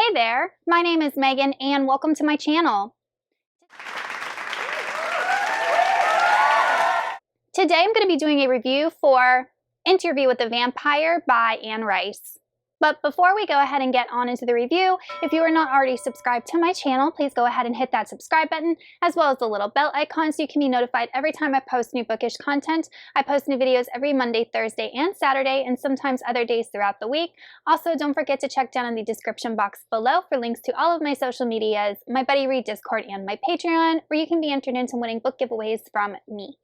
Hey there, my name is Megan and welcome to my channel. Today I'm going to be doing a review for Interview with the Vampire by Anne Rice. But before we go ahead and get on into the review, if you are not already subscribed to my channel, please go ahead and hit that subscribe button, as well as the little bell icon so you can be notified every time I post new bookish content. I post new videos every Monday, Thursday, and Saturday, and sometimes other days throughout the week. Also, don't forget to check down in the description box below for links to all of my social medias, my Buddy Read Discord, and my Patreon, where you can be entered into winning book giveaways from me.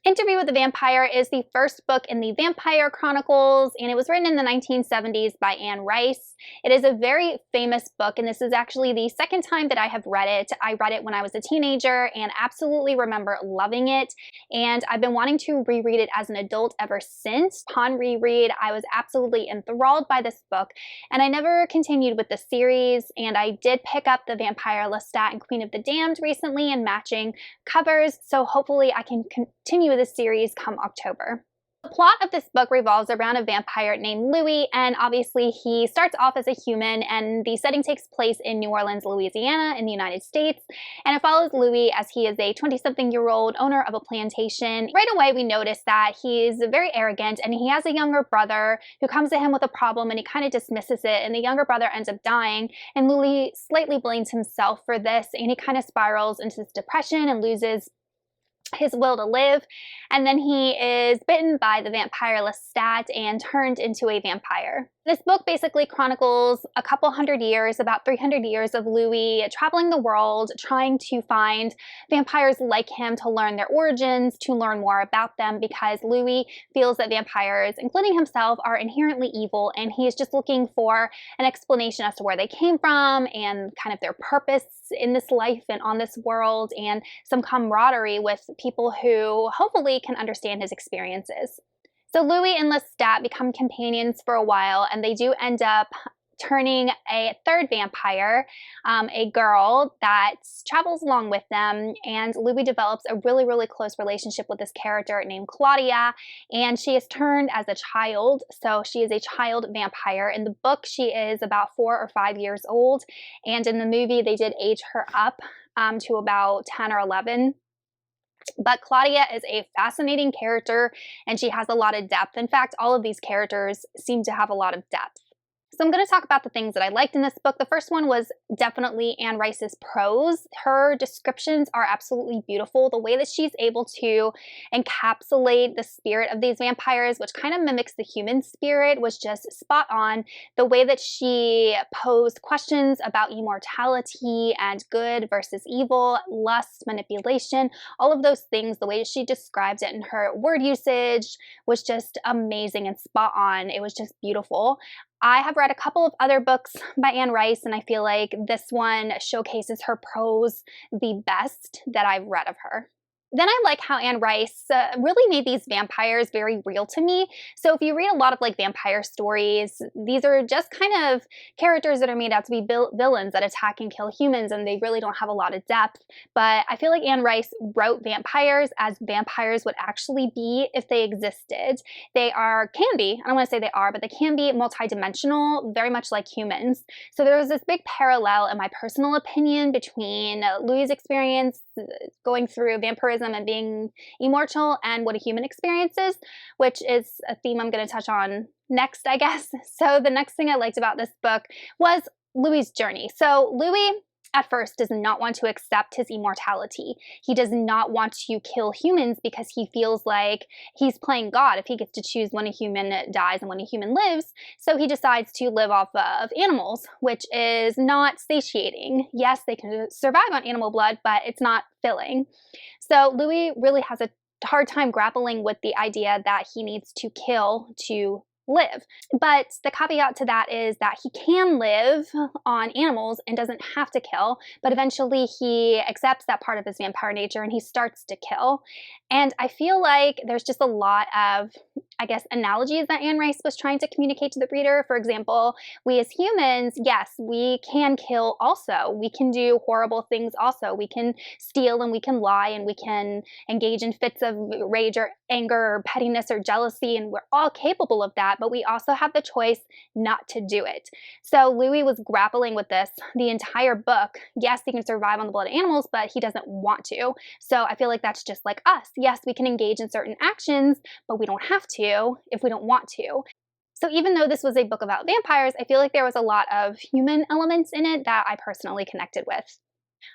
Interview with the Vampire is the first book in the Vampire Chronicles, and it was written in the 1970s by Anne Rice. It is a very famous book, and this is actually the second time that I have read it. I read it when I was a teenager and absolutely remember loving it, and I've been wanting to reread it as an adult ever since. Upon reread, I was absolutely enthralled by this book, and I never continued with the series, and I did pick up the Vampire Lestat and Queen of the Damned recently in matching covers, so hopefully I can continue this series come October. The plot of this book revolves around a vampire named Louis, and obviously he starts off as a human, and the setting takes place in New Orleans, Louisiana in the United States, and it follows Louis as he is a 20-something-year-old owner of a plantation. Right away we notice that he's very arrogant, and he has a younger brother who comes to him with a problem, and he kind of dismisses it, and the younger brother ends up dying, and Louis slightly blames himself for this, and he kind of spirals into this depression and loses his will to live, and then he is bitten by the vampire Lestat and turned into a vampire. This book basically chronicles a couple hundred years, about 300 years of Louis traveling the world, trying to find vampires like him to learn their origins, to learn more about them, because Louis feels that vampires, including himself, are inherently evil, and he is just looking for an explanation as to where they came from and kind of their purpose in this life and on this world, and some camaraderie with people who hopefully can understand his experiences. So Louis and Lestat become companions for a while, and they do end up turning a third vampire, a girl that travels along with them, and Louis develops a really close relationship with this character named Claudia, and she is turned as a child, so she is a child vampire. In the book, she is about 4 or 5 years old, and in the movie, they did age her up to about 10 or 11. But Claudia is a fascinating character, and she has a lot of depth. In fact, all of these characters seem to have a lot of depth. So I'm going to talk about the things that I liked in this book. The first one was definitely Anne Rice's prose. Her descriptions are absolutely beautiful. The way that she's able to encapsulate the spirit of these vampires, which kind of mimics the human spirit, was just spot on. The way that she posed questions about immortality and good versus evil, lust, manipulation, all of those things, the way that she described it in her word usage was just amazing and spot on. It was just beautiful. I have read a couple of other books by Anne Rice, and I feel like this one showcases her prose the best that I've read of her. Then I like how Anne Rice really made these vampires very real to me. So if you read a lot of like vampire stories, these are just kind of characters that are made out to be villains that attack and kill humans, and they really don't have a lot of depth. But I feel like Anne Rice wrote vampires as vampires would actually be if they existed. They can be, I don't want to say they are, but they can be multidimensional, very much like humans. So there was this big parallel, in my personal opinion, between Louis' experience going through vampirism and being immortal and what a human experience is, which is a theme I'm going to touch on next, I guess. So the next thing I liked about this book was Louis' journey. So Louis at first does not want to accept his immortality. He does not want to kill humans because he feels like he's playing God if he gets to choose when a human dies and when a human lives. So he decides to live off of animals, which is not satiating. Yes, they can survive on animal blood, but it's not filling. So Louis really has a hard time grappling with the idea that he needs to kill to live. But the caveat to that is that he can live on animals and doesn't have to kill, but eventually he accepts that part of his vampire nature and he starts to kill. And I feel like there's just a lot of I guess, analogies that Anne Rice was trying to communicate to the reader. For example, we as humans, yes, we can kill also. We can do horrible things also. We can steal and we can lie and we can engage in fits of rage or anger or pettiness or jealousy, and we're all capable of that, but we also have the choice not to do it. So Louis was grappling with this the entire book. Yes, he can survive on the blood of animals, but he doesn't want to. So I feel like that's just like us. Yes, we can engage in certain actions, but we don't have to if we don't want to. So even though this was a book about vampires, I feel like there was a lot of human elements in it that I personally connected with.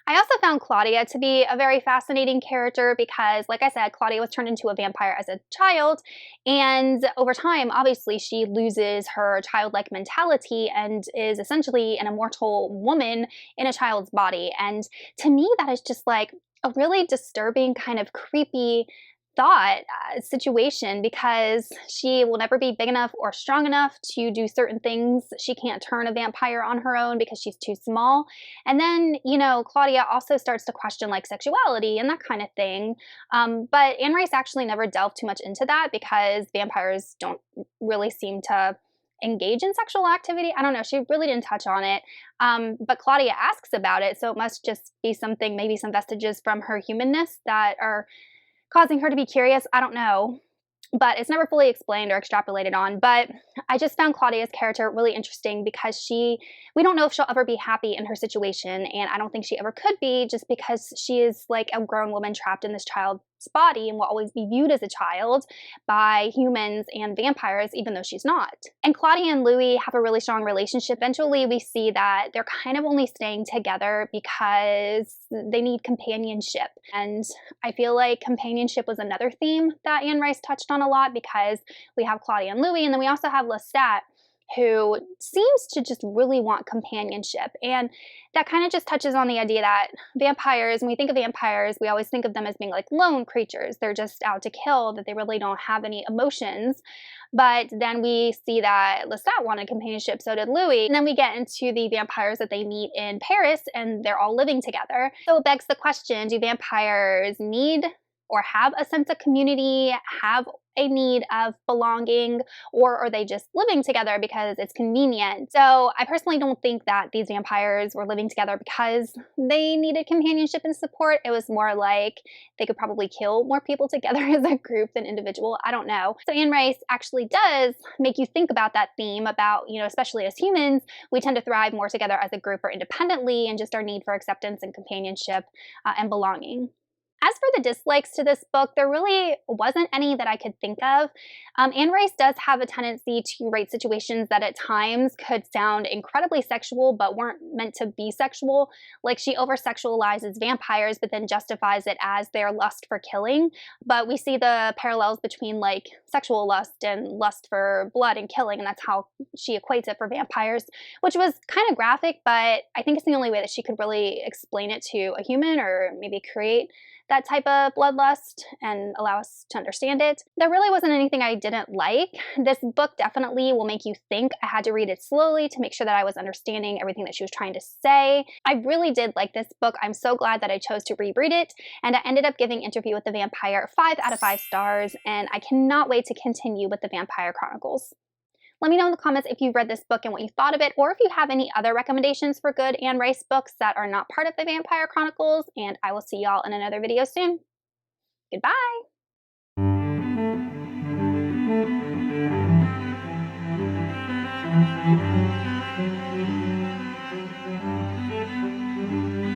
I also found Claudia to be a very fascinating character because, like I said, Claudia was turned into a vampire as a child, and over time, obviously, she loses her childlike mentality and is essentially an immortal woman in a child's body. And to me, that is just like a really disturbing, kind of creepy thought situation, because she will never be big enough or strong enough to do certain things. She can't turn a vampire on her own because she's too small. And then, you know, Claudia also starts to question like sexuality and that kind of thing. But Anne Rice actually never delved too much into that because vampires don't really seem to engage in sexual activity. I don't know. She really didn't touch on it. But Claudia asks about it. So it must just be something, maybe some vestiges from her humanness that are causing her to be curious. I don't know, but it's never fully explained or extrapolated on. But I just found Claudia's character really interesting because we don't know if she'll ever be happy in her situation, and I don't think she ever could be, just because she is like a grown woman trapped in this child's body and will always be viewed as a child by humans and vampires, even though she's not. And Claudia and Louis have a really strong relationship. Eventually, we see that they're kind of only staying together because they need companionship. And I feel like companionship was another theme that Anne Rice touched on a lot, because we have Claudia and Louis, and then we also have Lestat, who seems to just really want companionship. And that kind of just touches on the idea that vampires, when we think of vampires, we always think of them as being like lone creatures. They're just out to kill, that they really don't have any emotions. But then we see that Lestat wanted companionship, so did Louis. And then we get into the vampires that they meet in Paris, and they're all living together. So it begs the question, do vampires need or have a sense of community, have a need of belonging, or are they just living together because it's convenient? So I personally don't think that these vampires were living together because they needed companionship and support. It was more like they could probably kill more people together as a group than individual. I don't know. So Anne Rice actually does make you think about that theme about, you know, especially as humans, we tend to thrive more together as a group or independently, and just our need for acceptance and companionship and belonging. As for the dislikes to this book, there really wasn't any that I could think of. Anne Rice does have a tendency to write situations that at times could sound incredibly sexual but weren't meant to be sexual. Like, she over-sexualizes vampires but then justifies it as their lust for killing. But we see the parallels between like sexual lust and lust for blood and killing, and that's how she equates it for vampires, which was kind of graphic, but I think it's the only way that she could really explain it to a human, or maybe create that type of bloodlust and allow us to understand it. There really wasn't anything I didn't like. This book definitely will make you think. I had to read it slowly to make sure that I was understanding everything that she was trying to say. I really did like this book. I'm so glad that I chose to reread it, and I ended up giving Interview with the Vampire 5 out of 5 stars, and I cannot wait to continue with the Vampire Chronicles. Let me know in the comments if you've read this book and what you thought of it, or if you have any other recommendations for good Anne Rice books that are not part of the Vampire Chronicles, and I will see y'all in another video soon. Goodbye!